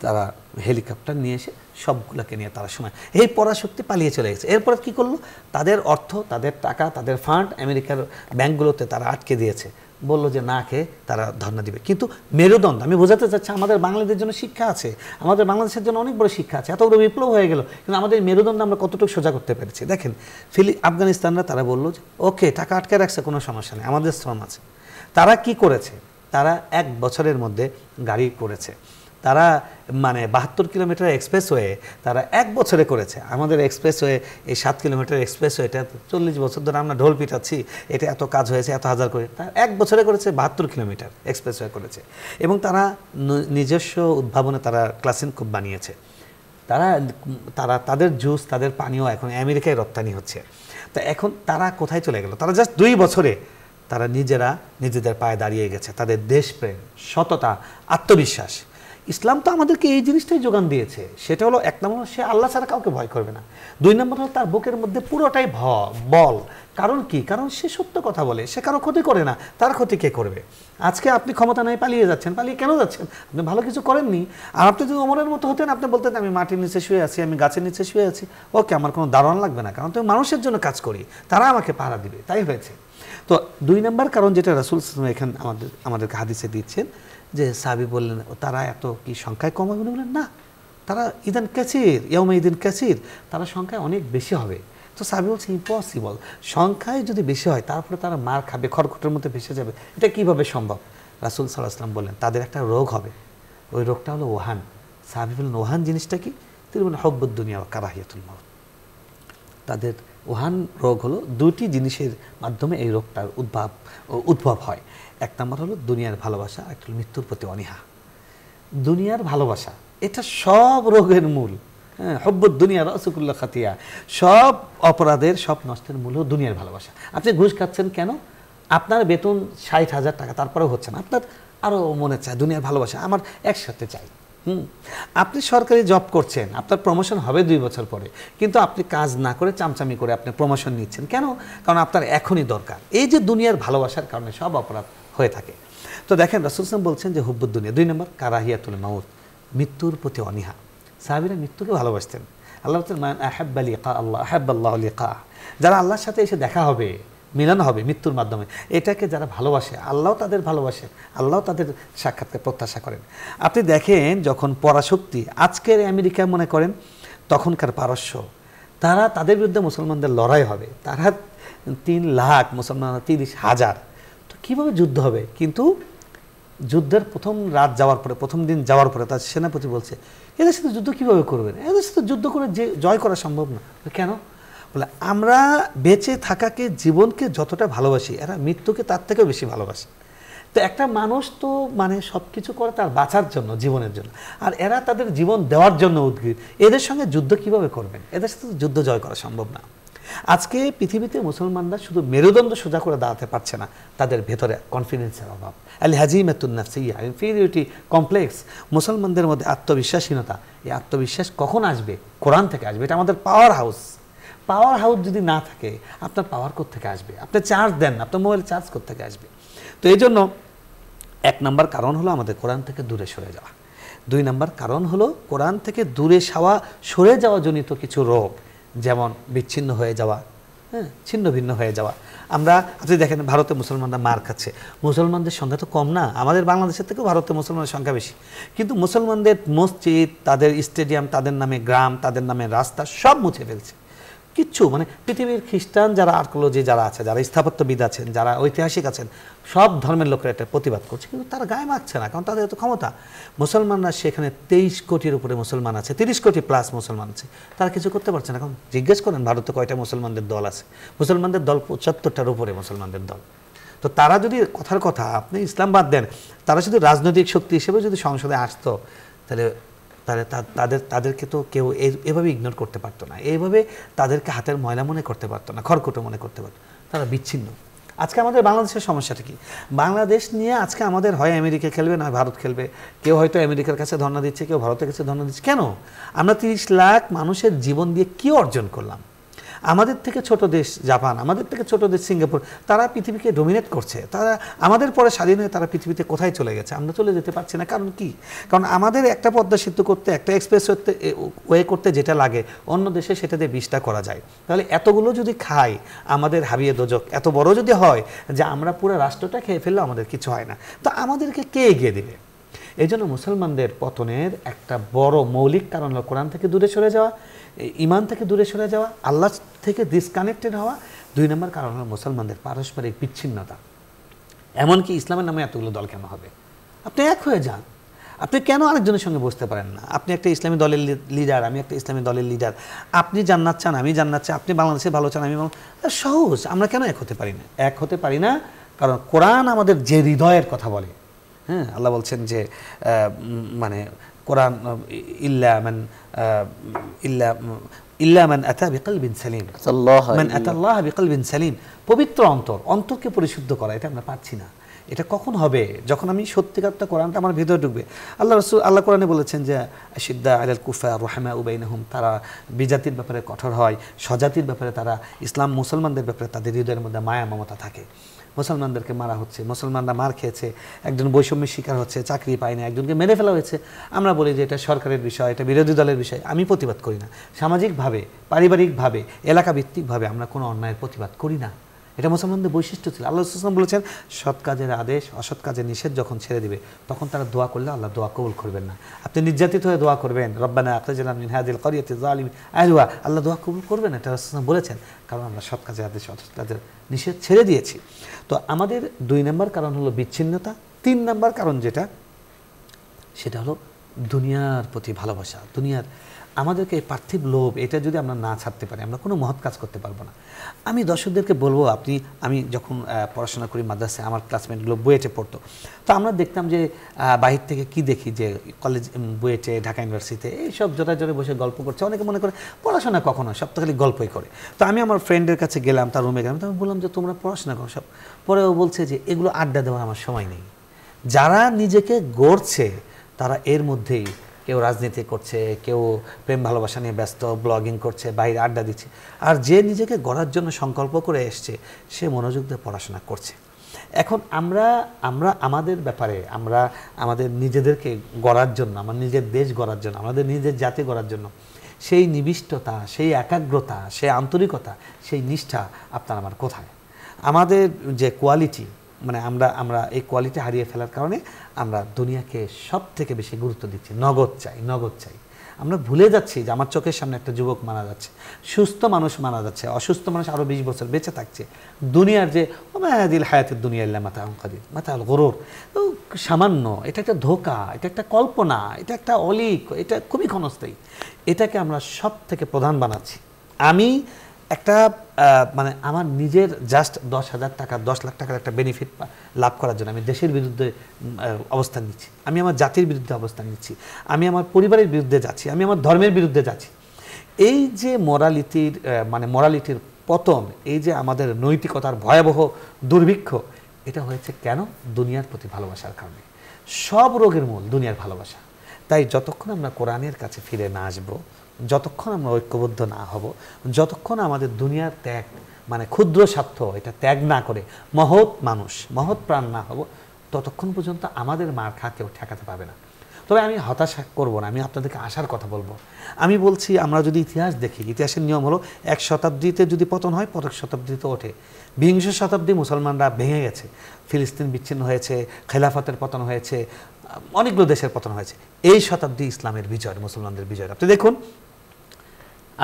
তারা হেলিকপ্টার নিয়ে এসে সবগুলোকে নিয়ে তারা সময় এই পরাশক্তি পালিয়ে চলে গেছে। এরপর কি করলো? তাদের অর্থ, তাদের টাকা, তাদের ফান্ড আমেরিকার ব্যাংকগুলোতে তারা আটকে দিয়েছে, বললো যে না খেয়ে তারা ধর্ণা দিবে। কিন্তু মেরুদণ্ড, আমি বোঝাতে চাচ্ছি আমাদের বাংলাদেশের জন্য শিক্ষা আছে, আমাদের বাংলাদেশের জন্য অনেক বড় শিক্ষা আছে। এত বড় বিপ্লব হয়ে গেল, কিন্তু আমাদের মেরুদণ্ড আমরা কতটুকু সোজা করতে পেরেছি দেখেন। আফগানিস্তানরা তারা বললো যে ওকে, টাকা আটকে রাখছে, কোনো সমস্যা নেই, আমাদের শ্রম আছে। তারা কি করেছে? তারা 1 বছরের মধ্যে গাড়ি করেছে, তারা মানে 72 কিলোমিটার এক্সপ্রেসওয়ে তারা 1 বছরে করেছে। আমাদের এক্সপ্রেসওয়ে, এই 7 কিলোমিটার এক্সপ্রেসওয়ে, এটা 40 বছর ধরে আমরা ঢোল পিটাচ্ছি, এটা এত কাজ হয়েছে, এত হাজার করে, তারা 1 বছরে করেছে 72 কিলোমিটার এক্সপ্রেসওয়ে করেছে। এবং তারা নিজস্ব উদ্ভাবনে তারা ক্লাসিন খুব বানিয়েছে। তারা তাদের জুস, তাদের পানীয় এখন আমেরিকায় রপ্তানি হচ্ছে। তা এখন তারা কোথায় চলে গেল? তারা জাস্ট 2 বছরে তারা নিজেদের পায়ে দাঁড়িয়ে গেছে। তাদের দেশপ্রেম, সততা, আত্মবিশ্বাস। ইসলাম তো আমাদেরকে এই জিনিসটাই যোগান দিয়েছে। সেটা হলো 1 নম্বর, সে আল্লাহ ছাড়া কাউকে ভয় করবে না। 2 নম্বর হলো তার বুকের মধ্যে পুরোটাই বল। কারণ কি? কারণ সে সত্য কথা বলে, সে কারো ক্ষতি করে না, তার ক্ষতি কে করবে? আজকে আপনি ক্ষমতা নাই পালিয়ে যাচ্ছেন, পালিয়ে কেন যাচ্ছেন? আপনি ভালো কিছু করেননি। আর আপনি যদি ওমরের মতো হতেন, আপনি বলতেন আমি মাটির নিচে শুয়ে আছি, আমি গাছের নিচে শুয়ে আছি, ওকে, আমার কোনো দারোয়ান লাগবে না, কারণ তুমি মানুষের জন্য কাজ করি, তারা আমাকে পাহারা দিবে। তাই হয়েছে। তো 2 নম্বর কারণ যেটা রাসূল এখানে আমাদেরকে হাদিসে দিচ্ছেন, যে সাহাবী বললেন তারা এত কি সংখ্যায় কম হবে? বললেন না, তারা ইদান কাসির, ইয়াউমা ইদিন কাসির, তারা সংখ্যায় অনেক বেশি হবে। তো সাহাবী বলছে ইম্পসিবল, সংখ্যায় যদি বেশি হয় তারপরে তারা মার খাবে, খড়কুটোর মধ্যে ভেসে যাবে, এটা কিভাবে সম্ভব? রাসূল সাল্লাল্লাহু আলাইহি ওয়াসাল্লাম বললেন তাদের একটা রোগ হবে, ওই রোগটা হলো ওহান। সাহাবী বললেন ওহান জিনিসটা কি? তিনি বললেন হুব্বুদ দুনিয়া ওয়া কারাহিয়াতুল মাউত। তাদের ওহান রোগ হলো 2টি জিনিসের মাধ্যমে এই রোগটার উদ্ভব হয়। 1 নম্বর হলো দুনিয়ার ভালোবাসা, একটা হলো মৃত্যুর প্রতি অনীহা। দুনিয়ার ভালোবাসা এটা সব রোগের মূল। হ্যাঁ, হুব্বুদ দুনিয়া রাসুকুল্লাহ খাতিয়া, সব অপরাধের, সব নষ্টের মূল হলো দুনিয়ার ভালোবাসা। আপনি ঘুষ খাচ্ছেন কেন? আপনার বেতন 60,000 টাকা, তারপরেও হচ্ছে না, আপনার আরও মনে চায় দুনিয়ার ভালোবাসা, আমার একসাথে চাই। আপনি সরকারি জব করছেন, আপনার প্রমোশন হবে 2 বছর পরে, কিন্তু আপনি কাজ না করে চামচামি করে আপনি প্রমোশন নিচ্ছেন কেন? কারণ আপনার এখনই দরকার। এই যে দুনিয়ার ভালোবাসার কারণে সব অপরাধ হয়ে থাকে। তো দেখেন রাসূল সাল্লাল্লাহু আলাইহি ওয়াসাল্লাম বলছেন যে হুব্বুদ দুনিয়া। 2 নম্বর কারাহিয়াতুল মাউত, মৃত্যুর প্রতি অনীহা। সাহাবীরা মৃত্যুকে ভালোবাসতেন। আল্লাহ বলতেন মান আহাব্বা লিকা আল্লাহ আহাব্বাল্লাহু লিকা, যারা আল্লাহর সাথে এসে দেখা হবে, মিলন হবে মৃত্যুর মাধ্যমে, এটাকে যারা ভালোবাসে আল্লাহ তাদের ভালোবাসে, আল্লাহ তাদের সাক্ষাৎকে প্রত্যাশা করেন। আপনি দেখেন যখন পরাশক্তি, আজকের আমেরিকা মনে করেন তখনকার পারস্য, তারা তাদের বিরুদ্ধে মুসলমানদের লড়াই হবে, তারা 3 লাখ, মুসলমান 30,000, তো কীভাবে যুদ্ধ হবে? কিন্তু যুদ্ধের প্রথম রাত যাওয়ার পরে, প্রথম দিন যাওয়ার পরে তার সেনাপতি বলছে এদের সাথে যুদ্ধ কীভাবে করবেন? এদের সাথে যুদ্ধ করে যে জয় করা সম্ভব না। কেন? বলে আমরা বেঁচে থাকাকে, জীবনকে যতটা ভালোবাসি, এরা মৃত্যুকে তার থেকেও বেশি ভালোবাসে। তো একটা মানুষ তো মানে সব কিছু করে তার বাঁচার জন্য, জীবনের জন্য, আর এরা তাদের জীবন দেওয়ার জন্য উদ্গ্রীব। এদের সঙ্গে যুদ্ধ কিভাবে করবেন? এদের সাথে যুদ্ধ জয় করা সম্ভব না। আজকে পৃথিবীতে মুসলমানরা শুধু মেরুদণ্ড সোজা করে দাঁড়াতে পারছে না, তাদের ভেতরে কনফিডেন্সের অভাব, আল হাজিমাতুন নাফসিয়া, ইনফিরিয়রিটি কমপ্লেক্স, মুসলমানদের মধ্যে আত্মবিশ্বাসহীনতা। এই আত্মবিশ্বাস কখন আসবে? কোরআন থেকে আসবে। এটা আমাদের পাওয়ার হাউস। পাওয়ার হাউস যদি না থাকে, আপনার পাওয়ার কোত্থেকে আসবে? আপনি চার্জ দেন, আপনার মোবাইল চার্জ কোত্থেকে আসবে? তো এই জন্য 1 নম্বর কারণ হলো আমাদের কোরআন থেকে দূরে সরে যাওয়া। 2 নম্বর কারণ হলো কোরআন থেকে দূরে সরে যাওয়া জনিত কিছু রোগ, যেমন বিচ্ছিন্ন হয়ে যাওয়া, হ্যাঁ, ছিন্ন ভিন্ন হয়ে যাওয়া। আমরা আপনি দেখেন ভারতে মুসলমানরা মার খাচ্ছে, মুসলমানদের সংখ্যা তো কম না, আমাদের বাংলাদেশের থেকেও ভারতে মুসলমানের সংখ্যা বেশি, কিন্তু মুসলমানদের মসজিদ, তাদের স্টেডিয়াম, তাদের নামে গ্রাম, তাদের নামে রাস্তা সব মুছে ফেলছে। কিচ্ছু মানে পৃথিবীর খ্রিস্টান যারা আর্কোলজি যারা আছে, যারা স্থাপত্যবিদ আছেন, যারা ঐতিহাসিক আছেন, সব ধর্মের লোকেরা এটা প্রতিবাদ করছে, কিন্তু তারা গায়ে মাখছে না, কারণ তাদের এত ক্ষমতা। মুসলমানরা সেখানে 23 কোটির উপরে মুসলমান আছে, 30 কোটি প্লাস মুসলমান আছে, তারা কিছু করতে পারছে না। এখন জিজ্ঞেস করেন ভারতে কয়টা মুসলমানদের দল আছে? মুসলমানদের দল 75টার উপরে মুসলমানদের দল। তো তারা যদি কথার কথা, আপনি ইসলাম বাদ দেন, তারা শুধু রাজনৈতিক শক্তি হিসেবে যদি সংসদে আসতো, তাহলে তাদেরকে তো কেউ এভাবে ইগনোর করতে পারতো না, এইভাবে তাদেরকে হাতের ময়লা মনে করতে পারতো না, খড়কুটো মনে করতে পারতো। তারা বিচ্ছিন্ন। আজকে আমাদের বাংলাদেশের সমস্যাটা কি? বাংলাদেশ নিয়ে আজকে আমাদের হয় আমেরিকা খেলবে, না ভারত খেলবে। কেউ হয়তো আমেরিকার কাছে ধর্ণা দিচ্ছে, কেউ ভারতের কাছে ধর্ণা দিচ্ছে। কেন? আমরা 30 লাখ মানুষের জীবন দিয়ে কি অর্জন করলাম? আমাদের থেকে ছোট দেশ জাপান, আমাদের থেকে ছোট দেশ সিঙ্গাপুর, তারা পৃথিবীকে ডোমিনেট করছে। তারা আমাদের পরে স্বাধীন হয়ে তারা পৃথিবীতে কোথায় চলে গেছে, আমরা চলে যেতে পারছি না। কারণ কি? কারণ আমাদের একটা পদ্মা সেতু করতে, একটা এক্সপ্রেস ওয়ে করতে যেটা লাগে, অন্য দেশে সেটা দিয়ে 20টা করা যায়। তাহলে এতগুলো যদি খাই, আমাদের হাবিয়ে দোজক এত বড় যদি হয় যে আমরা পুরো রাষ্ট্রটা খেয়ে ফেললেও আমাদের কিছু হয় না, তো আমাদেরকে কে এগিয়ে দেবে? এই জন্য মুসলমানদের পতনের একটা বড় মৌলিক কারণ হলো কোরআন থেকে দূরে সরে যাওয়া, ইমান থেকে দূরে সরে যাওয়া, আল্লাহ থেকে ডিসকানেক্টেড হওয়া। 2 নম্বর কারণ হলো মুসলমানদের পারস্পরিক বিচ্ছিন্নতা। এমনকি ইসলামের নামে এতগুলো দল কেন হবে? আপনি এক হয়ে যান। আপনি কেন আরেকজনের সঙ্গে বসতে পারেন না? আপনি একটা ইসলামী দলের লিডার, আমি একটা ইসলামী দলের লিডার। আপনি জান্নাত চান, আমি জান্নাত চাই। আপনি বাংলাদেশে ভালো চান, আমি সহজ। আমরা কেন এক হতে পারি না? এক হতে পারি না কারণ কোরআন আমাদের যে হৃদয়ের কথা বলে, হ্যাঁ, আল্লাহ বলছেন যে মানে কোরআন ইল্লা মান আতা বিকলবিন সালিম, মান আতা আল্লাহ বিকলবিন সালিম। পবিত্র অন্তরকে পরিশুদ্ধ করা, এটা আমরা পাচ্ছি না। এটা কখন হবে? যখন আমি সত্যিকারটা কোরআনটা আমার ভিতরে ঢুকবে। আল্লাহ কোরআনে বলেছেন যে আশিদ্দা আলাল কুফার রাহমাউ বাইনাহুম, তারা বিজাতির ব্যাপারে কঠোর হয়, স্বজাতির ব্যাপারে তারা, ইসলাম মুসলমানদের ব্যাপারে তাদের হৃদয়ের মধ্যে মায়া মমতা থাকে। মুসলমানদেরকে মারা হচ্ছে, মুসলমানরা মার খেয়েছে, একজন বৈষম্যের শিকার হচ্ছে, চাকরি পায় না, একজনকে মেরে ফেলা হয়েছে। আমরা বলি যে এটা সরকারের বিষয়, এটা বিরোধী দলের বিষয়। আমি প্রতিবাদ করি না। সামাজিকভাবে, পারিবারিকভাবে, এলাকাভিত্তিকভাবে আমরা কোনো অন্যায়ের প্রতিবাদ করি না। এটা মুসলমানদের বৈশিষ্ট্য ছিল। আল্লাহ রাসূল বলেছেন সৎ কাজের আদেশ, অসৎ কাজের নিষেধ যখন ছেড়ে দিবে, তখন তারা দোয়া করলে আল্লাহ দোয়া কবুল করবেন না। আপনি নির্যাতিত হয়ে দোয়া করবেন, রব্বানা আখরিজনা মিন হাযিল ক্বরিয়াতি যালিমি আহলুহা, আল্লাহ দোয়া কবুল করবেন, এটা রাসূল বলেছেন। কারণ আমরা সৎ কাজের আদেশ, অসৎ কাজের নিষেধ ছেড়ে দিয়েছি। তো আমাদের 2 নম্বর কারণ হলো বিচ্ছিন্নতা। 3 নম্বর কারণ যেটা, সেটা হলো দুনিয়ার প্রতি ভালোবাসা। দুনিয়ার আমাদেরকে পার্থিব লোভ, এটা যদি আমরা না ছাড়তে পারি, আমরা কোনো মহৎ কাজ করতে পারবো না। আমি দর্শকদেরকে বলবো, আমি যখন পড়াশোনা করি মাদ্রাসায়, আমার ক্লাসমেটগুলো বুয়েটে পড়তো, তো আমরা দেখতাম যে বাহির থেকে কি দেখি যে কলেজ, বুয়েটে, ঢাকা ইউনিভার্সিটিতে এইসব জোড়ায় জোরে বসে গল্প করছে। অনেকে মনে করে পড়াশোনা কখনো, সব তো খালি গল্পই করে। তো আমি আমার ফ্রেন্ডের কাছে গেলাম, তার রুমে গেলাম, তো আমি বললাম যে তোমরা পড়াশোনা করো সব। পরে ও বলছে যে এগুলো আড্ডা দেওয়ার আমার সময় নেই। যারা নিজেকে গড়ছে তারা এর মধ্যেই, কেউ রাজনীতি করছে, কেউ প্রেম ভালোবাসা নিয়ে ব্যস্ত, ব্লগিং করছে, বাইরে আড্ডা দিচ্ছে। আর যে নিজেকে গড়ার জন্য সংকল্প করে এসছে, সে মনোযোগ দিয়ে পড়াশোনা করছে। এখন আমরা আমাদের ব্যাপারে, আমরা আমাদের নিজেদেরকে গড়ার জন্য, আমার নিজের দেশ গড়ার জন্য, আমাদের নিজের জাতি গড়ার জন্য সেই নিবিষ্টতা, সেই একাগ্রতা, সেই আন্তরিকতা, সেই নিষ্ঠা আপনার আমার কোথায়? আমাদের যে কোয়ালিটি, মানে আমরা এই কোয়ালিটি হারিয়ে ফেলার কারণে আমরা দুনিয়াকে সব থেকে বেশি গুরুত্ব দিচ্ছি। নগদ চাই। আমরা ভুলে যাচ্ছি যে আমার চোখের সামনে একটা যুবক মারা যাচ্ছে, সুস্থ মানুষ মারা যাচ্ছে, অসুস্থ মানুষ আরও 20 বছর বেঁচে থাকছে। দুনিয়ার যে ওমাদিল হায়াতের দুনিয়া ইল্লা মাতাউন কলিল, মাতাউল গুরুর, তো সামান্য, এটা একটা ধোঁকা, এটা একটা কল্পনা, এটা একটা অলীক, এটা খুবই ক্ষণস্থায়ী। এটাকে আমরা সব থেকে প্রধান বানাচ্ছি। আমি একটা মানে আমার নিজের জাস্ট 10,000 টাকা, 10 লাখ টাকার একটা বেনিফিট লাভ করার জন্য আমি দেশের বিরুদ্ধে অবস্থান নিচ্ছি, আমি আমার জাতির বিরুদ্ধে অবস্থান নিচ্ছি, আমি আমার পরিবারের বিরুদ্ধে যাচ্ছি, আমি আমার ধর্মের বিরুদ্ধে যাচ্ছি। এই যে মোরালিটির পতন, এই যে আমাদের নৈতিকতার ভয়াবহ দুর্ভিক্ষ, এটা হয়েছে কেন? দুনিয়ার প্রতি ভালোবাসার কারণে। সব রোগের মূল দুনিয়ার ভালোবাসা। তাই যতক্ষণ আমরা কোরআনের কাছে ফিরে না আসবো, যতক্ষণ আমরা ঐক্যবদ্ধ না হব, যতক্ষণ আমাদের দুনিয়ার ত্যাগ, মানে ক্ষুদ্র স্বার্থ, এটা ত্যাগ না করে মহৎ মানুষ, মহৎ প্রাণ না হব, ততক্ষণ পর্যন্ত আমাদের মার খা কেউ ঠেকাতে পারবে না। তবে আমি হতাশা করব না, আমি আপনাদেরকে আশার কথা বলবো। আমি বলছি আমরা যদি ইতিহাস দেখি, ইতিহাসের নিয়ম হলো এক শতাব্দীতে যদি পতন হয় পরের শতাব্দীতে ওঠে। বিংশ শতাব্দী মুসলমানরা ভেঙে গেছে, ফিলিস্তিন বিচ্ছিন্ন হয়েছে, খেলাফতের পতন হয়েছে, অনেকগুলো দেশের পতন হয়েছে। এই শতাব্দী ইসলামের বিজয়, মুসলমানদের বিজয়। আপনি দেখুন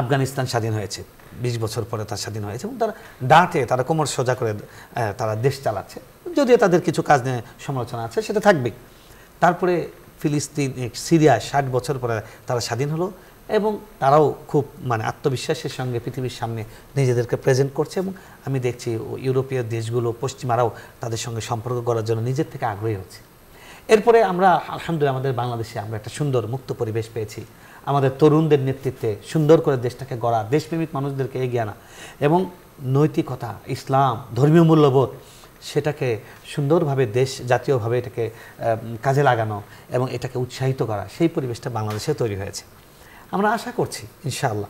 আফগানিস্তান স্বাধীন হয়েছে, 20 বছর পরে তার স্বাধীন হয়েছে এবং তারা ডাঁটে, তারা কোমর সোজা করে তারা দেশ চালাচ্ছে, যদিও তাদের কিছু কাজ নিয়ে সমালোচনা আছে, সেটা থাকবেই। তারপরে ফিলিস্তিন, সিরিয়া 60 বছর পরে তারা স্বাধীন হলো এবং তারাও খুব মানে আত্মবিশ্বাসের সঙ্গে পৃথিবীর সামনে নিজেদেরকে প্রেজেন্ট করছে এবং আমি দেখছি ইউরোপীয় দেশগুলো, পশ্চিমারাও তাদের সঙ্গে সম্পর্ক করার জন্য নিজের থেকে আগ্রহী হচ্ছে। এরপরে আমরা আলহামদুলিল্লাহ আমাদের বাংলাদেশে আমরা একটা সুন্দর মুক্ত পরিবেশ পেয়েছি। আমাদের তরুণদের নেতৃত্বে সুন্দর করে দেশটাকে গড়া, দেশপ্রেমিক মানুষদেরকে এগিয়ে আনা এবং নৈতিকতা, ইসলাম, ধর্মীয় মূল্যবোধ সেটাকে সুন্দরভাবে দেশ জাতীয়ভাবে এটাকে কাজে লাগানো এবং এটাকে উৎসাহিত করা, সেই পরিবেশটা বাংলাদেশে তৈরি হয়েছে। আমরা আশা করছি ইনশাআল্লাহ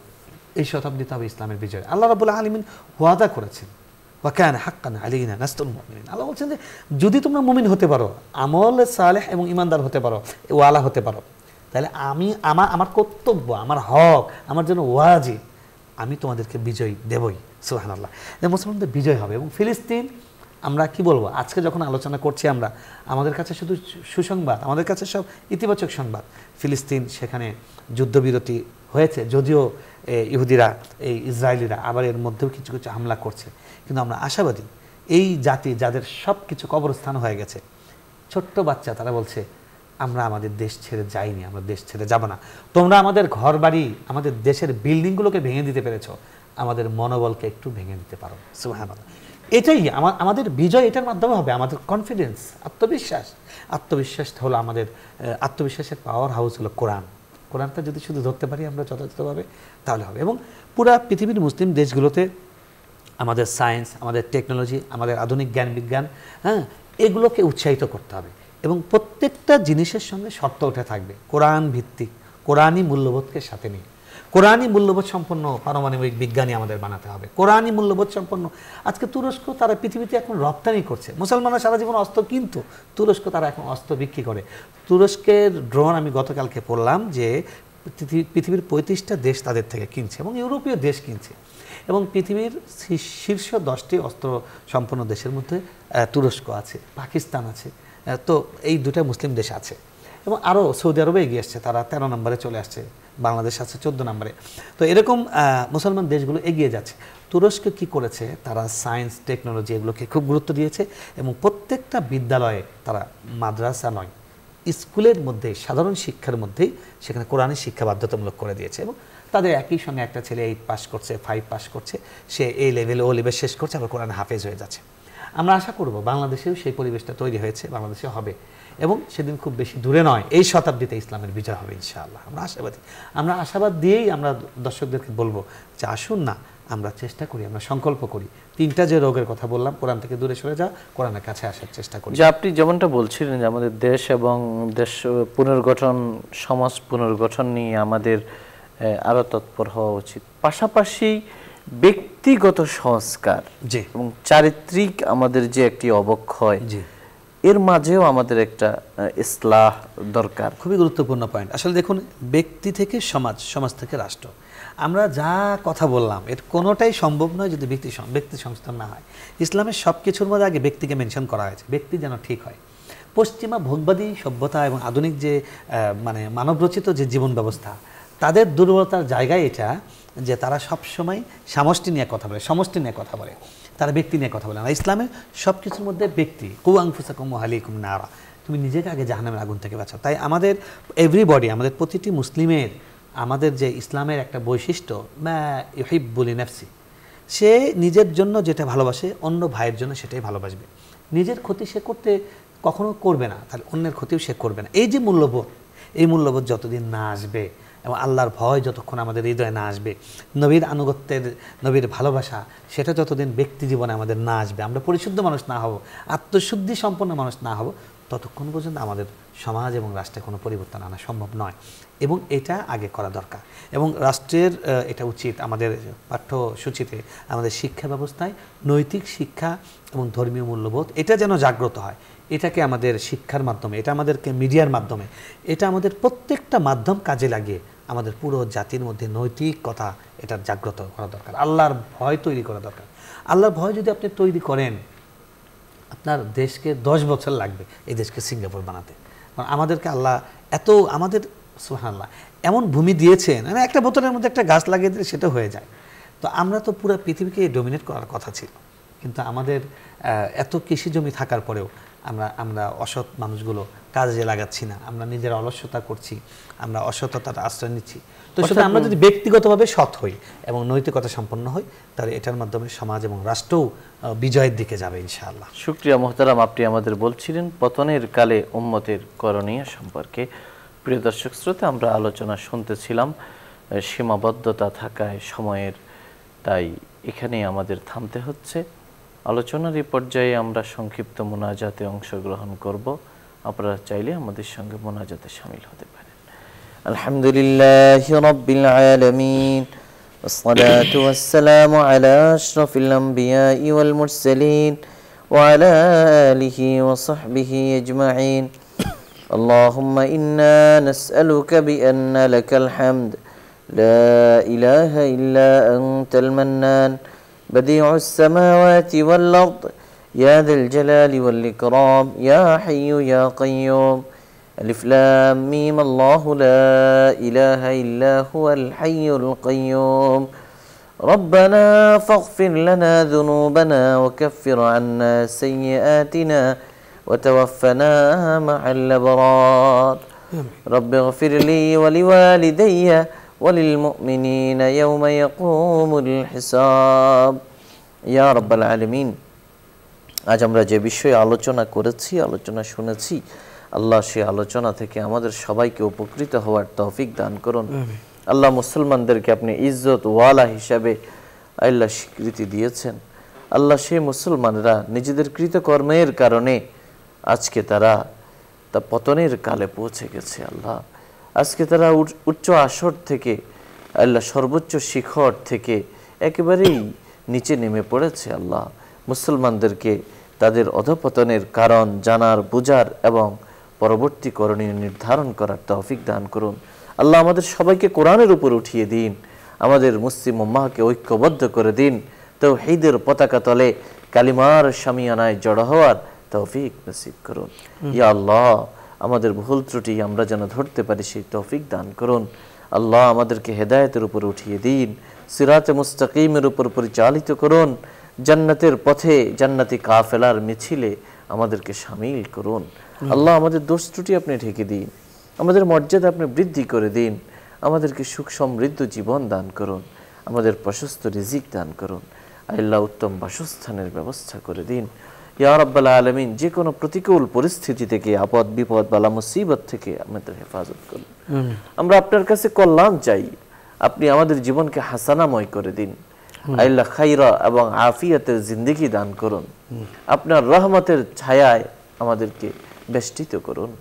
এই শতাব্দীতে হবে ইসলামের বিজয়। আল্লাহ রাব্বুল আলামিন ওয়াদা করেছেন, ওয়া কানা হাক্কান আলাইনা নাসরুল মুমিনিন। আল্লাহ বলছেন যে যদি তোমরা মুমিন হতে পারো, আমল সালেহ এবং ইমানদার হতে পারো, ওয়ালা হতে পারো, তাহলে আমি আমার কর্তব্য, আমার হক, আমার জন্য ওয়াজিব, আমি তোমাদেরকে বিজয় দেবই। সুবহানাল্লাহ, মুসলমানদের বিজয় হবে। এবং ফিলিস্তিন আমরা কি বলবো, আজকে যখন আলোচনা করছি আমরা, আমাদের কাছে শুধু সুসংবাদ, আমাদের কাছে সব ইতিবাচক সংবাদ। ফিলিস্তিন সেখানে যুদ্ধবিরতি হয়েছে, যদিও ইহুদিরা, এই ইসরায়েলিরা আবার এর মধ্যেও কিছু কিছু হামলা করছে, কিন্তু আমরা আশাবাদী এই জাতি যাদের সব কিছু কবরস্থান হয়ে গেছে, ছোট্ট বাচ্চা, তারা বলছে আমরা আমাদের দেশ ছেড়ে যাইনি, আমরা দেশ ছেড়ে যাব না। তোমরা আমাদের ঘর বাড়ি, আমাদের দেশের বিল্ডিংগুলোকে ভেঙে দিতে পেরেছো, আমাদের মনোবলকে একটু ভেঙে দিতে পারো। সুবহানাল্লাহ, এটাই আমাদের বিজয়, এটার মাধ্যমে হবে। আমাদের কনফিডেন্স, আত্মবিশ্বাস হলো আমাদের আত্মবিশ্বাসের পাওয়ার হাউস হলো কোরআন। কোরআনটা যদি শুধু ধরতে পারি আমরা যথাযথভাবে, তাহলে হবে। এবং পুরা পৃথিবীর মুসলিম দেশগুলোতে আমাদের সায়েন্স, আমাদের টেকনোলজি, আমাদের আধুনিক জ্ঞান বিজ্ঞান, হ্যাঁ, এগুলোকে উৎসাহিত করতে হবে এবং প্রত্যেকটা জিনিসের সঙ্গে শর্ত উঠে থাকবে কোরআন ভিত্তিক, কোরআনই মূল্যবোধকে সাথে নিয়ে। কোরআনই মূল্যবোধ সম্পন্ন পারমাণবিক বিজ্ঞানী আমাদের বানাতে হবে, কোরআনই মূল্যবোধ সম্পন্ন। আজকে তুরস্ক তারা পৃথিবীতে এখন রপ্তানি করছে, মুসলমানরা সারা জীবন অস্ত্র, কিন্তু তুরস্ক তারা এখন অস্ত্র বিক্রি করে। তুরস্কের ড্রোন আমি গতকালকে পড়লাম যে পৃথিবীর 35টা দেশ তাদের থেকে কিনছে এবং ইউরোপীয় দেশ কিনছে এবং পৃথিবীর শীর্ষ 10টি অস্ত্র সম্পন্ন দেশের মধ্যে তুরস্ক আছে, পাকিস্তান আছে, তো এই দুটা মুসলিম দেশ আছে এবং আরও সৌদি আরবে এগিয়ে আসছে, তারা 13 নম্বরে চলে আসছে, বাংলাদেশ আছে 14 নম্বরে। তো এরকম মুসলমান দেশগুলো এগিয়ে যাচ্ছে। তুরস্ক কি করেছে, তারা সায়েন্স টেকনোলজি এগুলোকে খুব গুরুত্ব দিয়েছে এবং প্রত্যেকটা বিদ্যালয়ে তারা, মাদ্রাসা নয়, স্কুলের মধ্যে, সাধারণ শিক্ষার মধ্যেই সেখানে কোরআনের শিক্ষা বাধ্যতামূলক করে দিয়েছে এবং তাদের একই সঙ্গে একটা ছেলে 8 পাস করছে, 5 পাস করছে, সে এই লেভেলে ও লেভেল শেষ করছে, আবার কোরআন হাফেজ হয়ে যাচ্ছে। আমরা আশা করব বাংলাদেশেও সেই পরিবেশটা তৈরি হয়েছে, বাংলাদেশে হবে এবং সেদিন খুব বেশি দূরে নয়, এই শতাব্দীতে ইসলামের বিজয় হবে ইনশাআল্লাহ। আমরা আশাবাদী। আমরা আশাবাদ দিয়েই আমরা দর্শকদেরকে বলবো যে আসুন না, আমরা চেষ্টা করি, আমরা সংকল্প করি, 3টা যে রোগের কথা বললাম, কোরআন থেকে দূরে সরে যাওয়া, কোরআনের কাছে আসার চেষ্টা করি। যে আপনি যেমনটা বলছিলেন যে আমাদের দেশ এবং দেশ পুনর্গঠন, সমাজ পুনর্গঠন নিয়ে আমাদের আরো তৎপর হওয়া উচিত। পাশাপাশি ব্যক্তিগত সংস্কার এবং চারিত্রিক আমাদের যে একটি অবক্ষয়, এর মাঝেও আমাদের একটা ইসলাহ দরকার। খুবই গুরুত্বপূর্ণ পয়েন্ট। আসলে দেখুন, ব্যক্তি থেকে সমাজ, সমাজ থেকে রাষ্ট্র, আমরা যা কথা বললাম এর কোনোটাই সম্ভব নয় যদি ব্যক্তি সংস্থান না হয়। ইসলামের সব কিছুর মধ্যে আগে ব্যক্তিকে মেনশন করা হয়েছে, ব্যক্তি যেন ঠিক হয়। পশ্চিমা ভোগবাদী সভ্যতা এবং আধুনিক যে মানে মানবরচিত যে জীবন ব্যবস্থা, তাদের দুর্বলতার জায়গায় এটা যে তারা সবসময় সমষ্টি নিয়ে কথা বলে, সমষ্টি নিয়ে কথা বলে, তারা ব্যক্তি নিয়ে কথা বলে না। ইসলামের সব কিছুর মধ্যে ব্যক্তি, কু আনফুসাকুম ওয়া আহলিকুম নারা, তুমি নিজেকে আগে জাহান্নামের আগুন থেকে বাঁচাও। তাই আমাদের এভরিবডি, আমাদের প্রতিটি মুসলিমের, আমাদের যে ইসলামের একটা বৈশিষ্ট্য, মা ইউহিব্বু লিনাফসি, সে নিজের জন্য যেটা ভালোবাসে অন্য ভাইয়ের জন্য সেটাই ভালোবাসবে। নিজের ক্ষতি সে করতে কখনো করবে না, তাহলে অন্যের ক্ষতিও সে করবে না। এই যে মূল্যবোধ, এই মূল্যবোধ যতদিন না আসবে এবং আল্লাহর ভয় যতক্ষণ আমাদের হৃদয়ে না আসবে, নবীর আনুগত্যের, নবীর ভালোবাসা, সেটা যতদিন ব্যক্তি জীবনে আমাদের না আসবে, আমরা পরিশুদ্ধ মানুষ না হব, আত্মশুদ্ধি সম্পন্ন মানুষ না হব, ততক্ষণ পর্যন্ত আমাদের সমাজ এবং রাষ্ট্রে কোনো পরিবর্তন আনা সম্ভব নয়, এবং এটা আগে করা দরকার। এবং রাষ্ট্রের এটা উচিত আমাদের পাঠ্যসূচিতে, আমাদের শিক্ষা ব্যবস্থায় নৈতিক শিক্ষা এবং ধর্মীয় মূল্যবোধ এটা যেন জাগ্রত হয়। এটাকে আমাদের শিক্ষার মাধ্যমে, এটা আমাদেরকে মিডিয়ার মাধ্যমে, এটা আমাদের প্রত্যেকটা মাধ্যম কাজে লাগিয়ে আমাদের পুরো জাতির মধ্যে নৈতিকতা এটা জাগ্রত করা দরকার। আল্লাহর ভয় তৈরি করা দরকার। আল্লাহর ভয় যদি আপনি তৈরি করেন, আপনার দেশকে 10 বছর লাগবে এই দেশকে সিঙ্গাপুর বানাতে। কারণ আমাদেরকে আল্লাহ এত, আমাদের সুবহানাল্লাহ এমন ভূমি দিয়েছেন, মানে একটা বোতলের মধ্যে একটা গাছ লাগিয়ে দিলে সেটা হয়ে যায়। তো আমরা তো পুরো পৃথিবীকে ডমিনেট করার কথা ছিল, কিন্তু আমাদের এত কৃষি জমি থাকার পরেও আমরা অসৎ মানুষগুলো কাজে লাগাচ্ছি না, আমরা নিজেরা অলস্যতা করছি, আমরা অসততার আশ্রয় নিচ্ছি। তো সেটা আমরা যদি ব্যক্তিগতভাবে সৎ হই এবং নৈতিকতা সম্পন্ন হই, তাহলে এটার মাধ্যমে সমাজ এবং রাষ্ট্রও বিজয়ের দিকে যাবে ইনশাআল্লাহ। শুকরিয়া মোহতারাম, আপনি আমাদের বলছিলেন পতনের কালে উম্মতের করণীয় সম্পর্কে। প্রিয় দর্শক শ্রোতা, আমরা আলোচনা শুনতেছিলাম, সীমাবদ্ধতা থাকায় সময়ের, তাই এখানেই আমাদের থামতে হচ্ছে। আলোচনার এই পর্যায়ে আমরা সংক্ষিপ্ত মোনাজাতে অংশগ্রহণ করব। আপনারা চাইলে আমাদের সঙ্গে মোনাজাতে শামিল হতে পারেন। আলহামদুলিল্লাহি রাব্বিল আলামিন, والصلاة والسلام على أشرف الأنبياء والمرسلين وعلى آله وصحبه أجمعين. اللهم إنا نسألك بأن لك الحمد لا إله إلا أنت المنان بديع السماوات والأرض يا ذا الجلال والإكرام يا حي يا قيوم. ألف لام ميم الله لا إله إلا هو الحي القيوم. ربنا فاغفر لنا ذنوبنا وكفر عنا سيئاتنا وتوفنا مع الأبرار. رب اغفر لي ولوالدي وللمؤمنين يوم يقوم الحساب. يا رب العالمين. আজ আমরা যে বিষয়ে আলোচনা করেছি, আলোচনা শুনেছি, আল্লাহ সেই আলোচনা থেকে আমাদের সবাইকে উপকৃত হওয়ার তৌফিক দান করুন। আল্লাহ মুসলমানদেরকে আপনি ইজ্জত ওয়ালা হিসাবে আল্লাহ স্বীকৃতি দিয়েছেন। আল্লাহ সেই মুসলমানরা নিজেদের কৃতকর্মের কারণে আজকে তারা তা পতনের কালে পৌঁছে গেছে। আল্লাহ আজকে তারা উচ্চ আসর থেকে, আল্লাহ সর্বোচ্চ শিখর থেকে একেবারেই নিচে নেমে পড়েছে। আল্লাহ মুসলমানদেরকে তাদের অধঃপতনের কারণ জানার, বুঝার এবং পরবর্তী করণীয় নির্ধারণ করার তৌফিক দান করুন। আল্লাহ আমাদের সবাইকে কোরআনের উপর উঠিয়ে দিন, আমাদের মুসলিম উম্মাহকে ঐক্যবদ্ধ করে দিন, তাওহীদের পতাকা তলে কালিমার শামিয়ানায় জড়ো হওয়ার তৌফিক নসিব করুন। ইয়া আল্লাহ আমাদের ভুল ত্রুটি আমরা যেন ধরতে পারি সেই তৌফিক দান করুন। আল্লাহ আমাদেরকে হেদায়েতের উপর উঠিয়ে দিন, সিরাতে মুস্তাকিমের উপর পরিচালিত করুন, জান্নাতের পথে জান্নাতি কাফেলার মিছিলে আমাদেরকে শামিল করুন। আল্লাহ আমাদের দোষ ত্রুটি আপনি ঢেকে দিন, আমাদের মর্যাদা আপনি বৃদ্ধি করে দিন, আমাদেরকে সুখ সমৃদ্ধ জীবন দান করুন, আমাদের প্রশস্ত রিজিক দান করুন। আল্লাহ উত্তম বাসস্থানের ব্যবস্থা করে দিন। ইয়া রাব্বাল আলামিন, যে কোনো প্রতিকূল পরিস্থিতি থেকে, আপদ বিপদ বালা মুসিবত থেকে আমাদের হেফাজত করুন। আমরা আপনার কাছে কল্যাণ চাই, আপনি আমাদের জীবনকে হাসানাময় করে দিন। আল্লাহ খাইরা এবং আফিয়াতের জিন্দেগি দান করুন। আপনার রহমতের ছায়ায় আমাদেরকে বেষ্টিত করুন,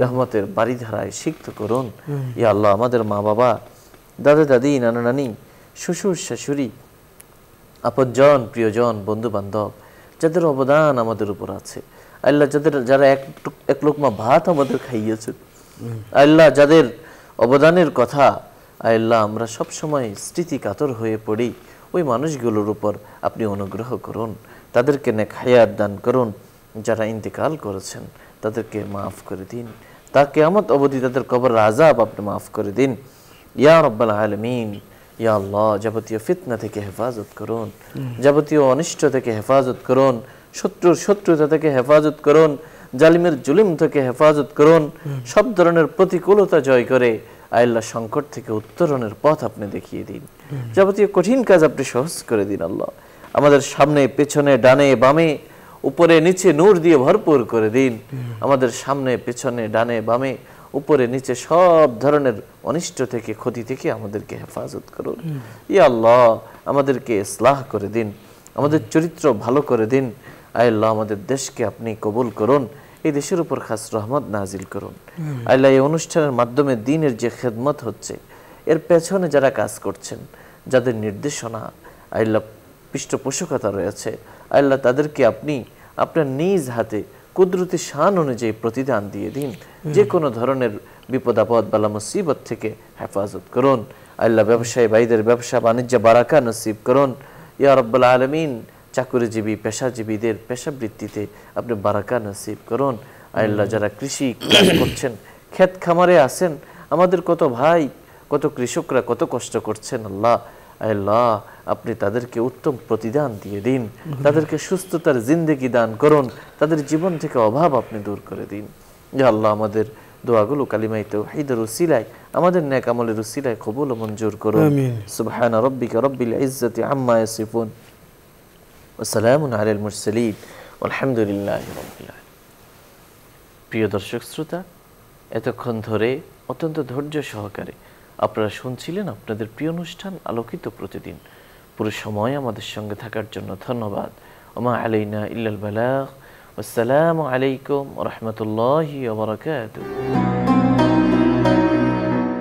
রহমতের বাড়িধারায় সিক্ত করুন। ইয়া আল্লাহ আমাদের মা বাবা, দাদা দাদি, নানা নানি, শ্বশুর শাশুড়ি, আপনজন, প্রিয়জন, বন্ধু বান্ধব, যাদের অবদান আমাদের উপর আছে, আল্লাহ যারা এক লোকমা ভাত আমাদের খাইয়েছেন, আল্লাহ যাদের অবদানের কথা আল্লাহ আমরা সব সময় স্মৃতি কাতর হয়ে পড়ি, ওই মানুষগুলোর উপর আপনি অনুগ্রহ করুন, তাদেরকে নেক হায়াত দান করুন। যারা ইন্তেকাল করেছেন তাদেরকে মাফ করে দিন, তা কিয়ামত অবধি তাদের কবরের আযাব আপনি মাফ করে দিন। ইয়া রাব্বাল আলামিন, ইয়া আল্লাহ যাবতীয় ফিতনা থেকে হেফাজত করুন, যাবতীয় অনিষ্ট থেকে হেফাজত করুন, শত্রুর শত্রুতা থেকে হেফাজত করুন, জালিমের জুলুম থেকে হেফাজত করুন। সব ধরনের প্রতিকূলতা জয় করে আল্লাহ সংকট থেকে উত্তরণের পথ আপনি দেখিয়ে দিন, যাবতীয় কঠিন কাজ আপনি সহজ করে দিন। আল্লাহ আমাদের সামনে, পেছনে, ডানে বামে, উপরে নিচে নূর দিয়ে ভরপুর করে দিন। আমাদের সামনে, পেছনে, ডানে বামে, উপরে নিচে সব ধরনের অনিষ্ট থেকে, ক্ষতি থেকে আমাদেরকে হেফাজত করুন। ইয়া আল্লাহ আমাদেরকে ইসলাহ করে দিন, আমাদের চরিত্র ভালো করে দিন। আয় আল্লাহ আমাদের দেশকে আপনি কবুল করুন, এই দেশের উপর খাস রহমত নাজিল করুন। আল্লাহ এই অনুষ্ঠানের মাধ্যমে দ্বীনের যে খেদমত হচ্ছে এর পেছনে যারা কাজ করছেন, যাদের নির্দেশনা আল্লাহ পৃষ্ঠপোষকতা রয়েছে, আল্লাহ তাদেরকে আপনি আপনার নিজ হাতে কুদরতি শান অনুযায়ী প্রতিদান দিয়ে দিন। যে কোনো ধরনের বিপদ আপদ বালা মুসিবত থেকে হেফাজত করুন। আল্লাহ ব্যবসায়ী ভাইদের ব্যবসা বাণিজ্য বারাকা নসিব করুন। ইয়া রাব্বুল আলামিন চাকুরিজীবী পেশাজীবীদের পেশাবৃত্তিতে আপনি বারাকা নসিব করুন। আল্লাহ যারা কৃষি কাজ করছেন, ক্ষেত খামারে আছেন, আমাদের কত ভাই কত কৃষকরা কত কষ্ট করছেন, আল্লাহ আল্লাহ আপনি তাদেরকে উত্তম প্রতিদান দিয়ে দিন, তাদেরকে সুস্থতার জিন্দেগি দান করুন, তাদের জীবন থেকে অভাব আপনি দূর করে দিন। ইয়া আল্লাহ আমাদের দোয়াগুলো কালিমায়ে তাওহীদের উসিলায়, আমাদের নেক আমলের উসিলায় কবুল ও মঞ্জুর করুন। সুবহানা রাব্বিকা রাব্বিল ইজ্জাতি আম্মা ইয়াসিফুন ওয়া সালামুন আলাল মুরসালিন ওয়ালহামদুলিল্লাহি রাব্বিল আলামিন। প্রিয় দর্শক শ্রোতা, এতক্ষণ ধরে অত্যন্ত ধৈর্য সহকারে আপনারা শুনছিলেন আপনাদের প্রিয় অনুষ্ঠান আলোকিত প্রতিদিন। পুরো সময় আমাদের সঙ্গে থাকার জন্য ধন্যবাদ। ওমা আলাইনা ইল্লাল বালাগ। আসসালামু আলাইকুম ওয়া রাহমাতুল্লাহি ওয়া বারাকাতুহু।